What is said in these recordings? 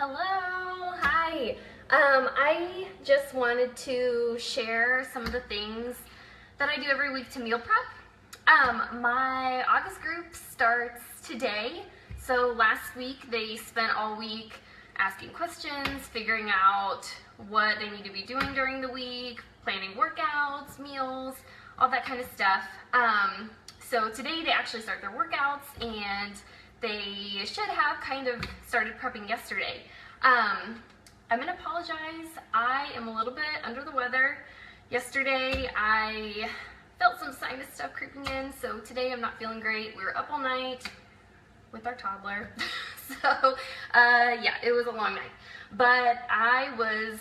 Hello, hi. I just wanted to share some of the things that I do every week to meal prep. My August group starts today. So last week they spent all week asking questions, figuring out what they need to be doing during the week, planning workouts, meals, all that kind of stuff. So today they actually start their workouts, and they should have kind of started prepping yesterday. I'm gonna apologize. I am a little bit under the weather. Yesterday I felt some sinus stuff creeping in, so today I'm not feeling great. We were up all night with our toddler. So yeah, it was a long night. But I was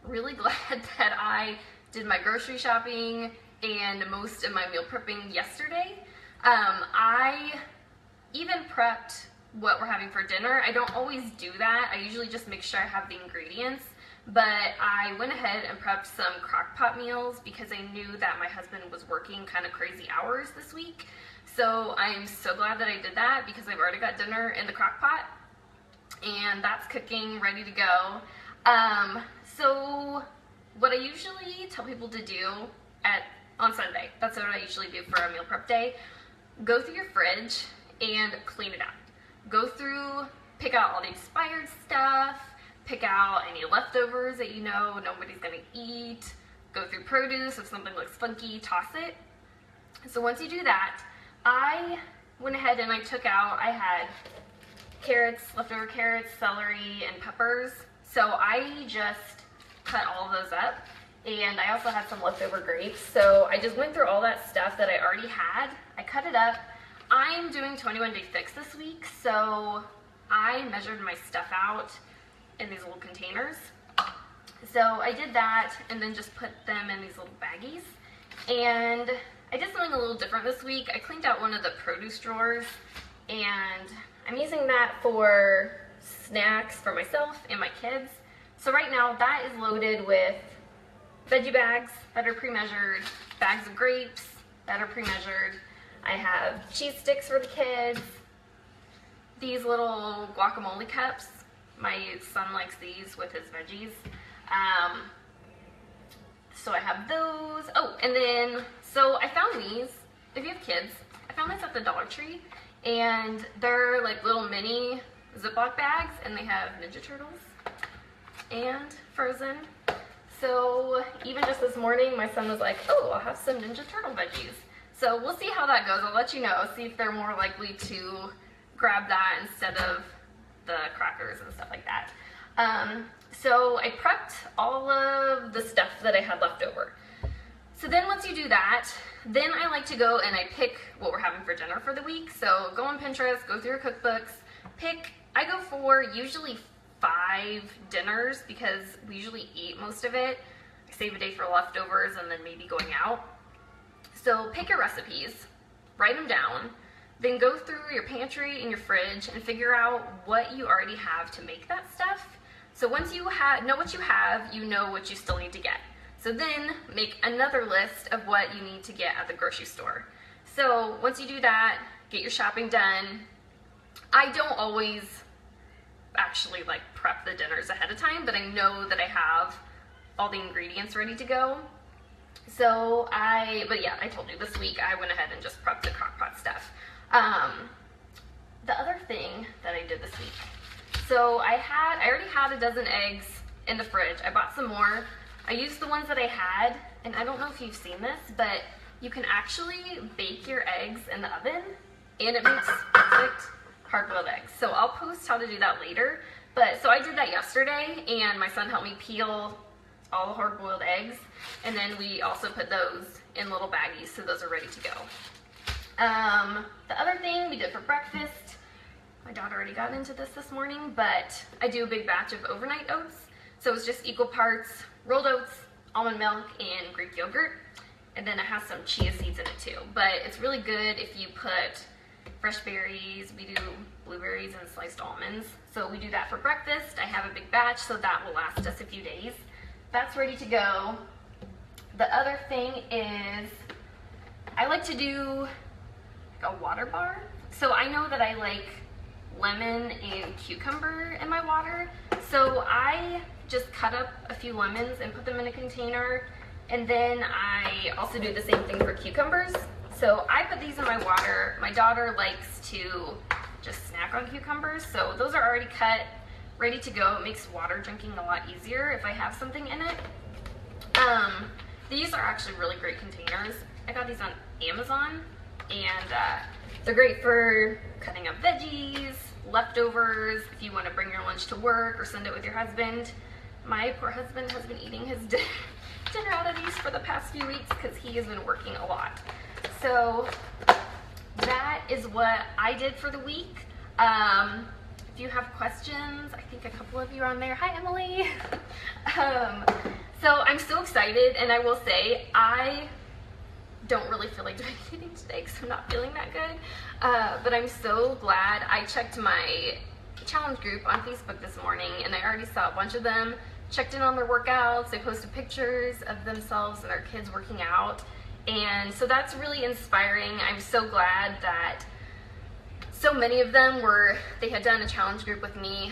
really glad that I did my grocery shopping and most of my meal prepping yesterday. I even prepped what we're having for dinner. I don't always do that. I usually just make sure I have the ingredients, but I went ahead and prepped some crock pot meals because I knew that my husband was working kind of crazy hours this week. So I'm so glad that I did that because I've already got dinner in the crock pot and that's cooking, ready to go. So what I usually tell people to do on Sunday, that's what I usually do for a meal prep day, go through your fridge and clean it out. Go through, pick out all the expired stuff, pick out any leftovers that you know nobody's gonna eat, go through produce. If something looks funky, toss it. So once you do that, I went ahead and I took out, I had carrots, leftover carrots, celery, and peppers. So I just cut all of those up. And I also had some leftover grapes. So I just went through all that stuff that I already had. I cut it up. I'm doing 21 Day Fix this week, so I measured my stuff out in these little containers. So I did that and then just put them in these little baggies. And I did something a little different this week. I cleaned out one of the produce drawers, and I'm using that for snacks for myself and my kids. So right now that is loaded with veggie bags that are pre-measured, bags of grapes that are pre-measured. I have cheese sticks for the kids, these little guacamole cups. My son likes these with his veggies. So I have those. Oh, and then, so I found these, if you have kids, I found these at the Dollar Tree, and they're like little mini Ziploc bags, and they have Ninja Turtles and Frozen. So even just this morning, my son was like, oh, I'll have some Ninja Turtle veggies. So we'll see how that goes. I'll let you know, see if they're more likely to grab that instead of the crackers and stuff like that. So I prepped all of the stuff that I had left over. So then once you do that, then I like to go and I pick what we're having for dinner for the week. So go on Pinterest, go through your cookbooks, I go for usually 5 dinners because we usually eat most of it. I save a day for leftovers and then maybe going out. So pick your recipes, write them down, then go through your pantry and your fridge and figure out what you already have to make that stuff. So once you know what you have, you know what you still need to get. So then make another list of what you need to get at the grocery store. So once you do that, get your shopping done. I don't always actually like prep the dinners ahead of time, but I know that I have all the ingredients ready to go. So but yeah, I told you this week I went ahead and just prepped the crock pot stuff. The other thing that I did this week, so I already had a dozen eggs in the fridge. I bought some more. I used the ones that I had, and I don't know if you've seen this, but you can actually bake your eggs in the oven, and it makes perfect hard-boiled eggs. So I'll post how to do that later. But so I did that yesterday, and my son helped me peel all the hard-boiled eggs, and then we also put those in little baggies, so those are ready to go. The other thing we did for breakfast, my daughter already got into this morning, but I do a big batch of overnight oats. So it's just equal parts rolled oats, almond milk, and Greek yogurt, and then it has some chia seeds in it too. But it's really good if you put fresh berries. We do blueberries and sliced almonds. So we do that for breakfast. I have a big batch, so that will last us a few days. That's ready to go. The other thing is I like to do a water bar. So I know that I like lemon and cucumber in my water. So I just cut up a few lemons and put them in a container, and then I also do the same thing for cucumbers. So I put these in my water. My daughter likes to just snack on cucumbers, so those are already cut, ready to go. It makes water drinking a lot easier if I have something in it. These are actually really great containers. I got these on Amazon, and they're great for cutting up veggies, leftovers, if you want to bring your lunch to work or send it with your husband. My poor husband has been eating his dinner out of these for the past few weeks because he has been working a lot. So that is what I did for the week. If you have questions, I think a couple of you are on there. Hi, Emily. So I'm so excited, and I will say I don't really feel like doing anything today because I'm not feeling that good. But I'm so glad. I checked my challenge group on Facebook this morning, and I already saw a bunch of them checked in on their workouts. They posted pictures of themselves and their kids working out, and so that's really inspiring. I'm so glad that so many of them they had done a challenge group with me,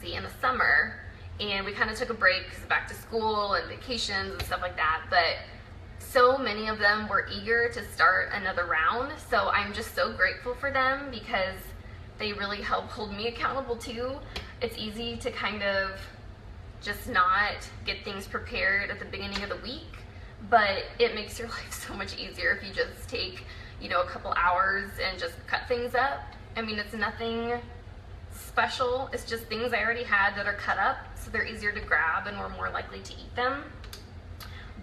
in the summer, and we kind of took a break because back to school and vacations and stuff like that, but so many of them were eager to start another round. So I'm just so grateful for them because they really help hold me accountable too. It's easy to kind of just not get things prepared at the beginning of the week, but it makes your life so much easier if you just take, a couple hours and just cut things up. I mean, it's nothing special. It's just things I already had that are cut up, so they're easier to grab and we're more likely to eat them.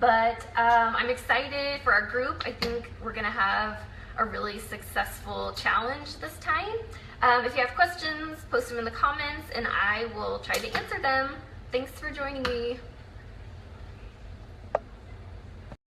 But I'm excited for our group. I think we're gonna have a really successful challenge this time. If you have questions, post them in the comments and I will try to answer them. Thanks for joining me.